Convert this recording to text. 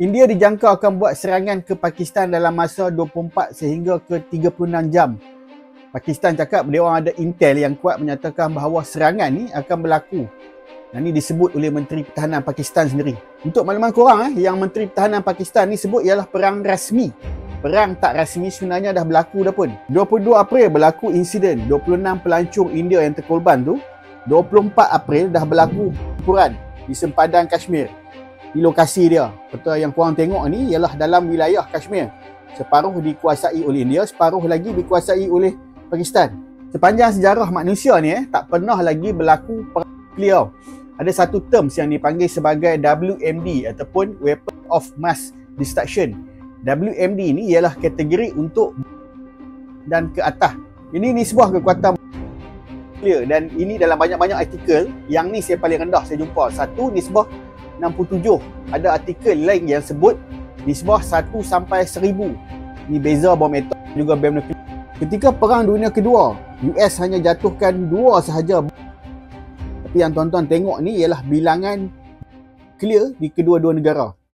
India dijangka akan buat serangan ke Pakistan dalam masa 24 sehingga ke 36 jam. Pakistan cakap dia orang ada intel yang kuat menyatakan bahawa serangan ni akan berlaku. Dan ini disebut oleh Menteri Pertahanan Pakistan sendiri. Untuk makluman korang, yang Menteri Pertahanan Pakistan ni sebut ialah perang rasmi. Perang tak rasmi sebenarnya dah berlaku dah pun. 22 April berlaku insiden 26 pelancong India yang terkorban tu. 24 April dah berlaku pertempuran di sempadan Kashmir. Di lokasi dia. Betul yang korang tengok ni ialah dalam wilayah Kashmir. Separuh dikuasai oleh India, separuh lagi dikuasai oleh Pakistan. Sepanjang sejarah manusia ni tak pernah lagi berlaku perang nuklear. Ada satu term yang dipanggil sebagai WMD ataupun Weapon of Mass Destruction. WMD ni ialah kategori untuk dan ke atas. Ini sebuah kekuatan nuklear dan ini dalam banyak-banyak artikel. Yang ni saya paling rendah saya jumpa. Satu nisbah 67. Ada artikel lain yang sebut nisbah 1 sampai 1000. Ni beza bom atom juga bom nuklear. Ketika Perang Dunia Kedua, US hanya jatuhkan 2 sahaja. Tapi yang tuan-tuan tengok ni ialah bilangan nuklear di kedua-dua negara.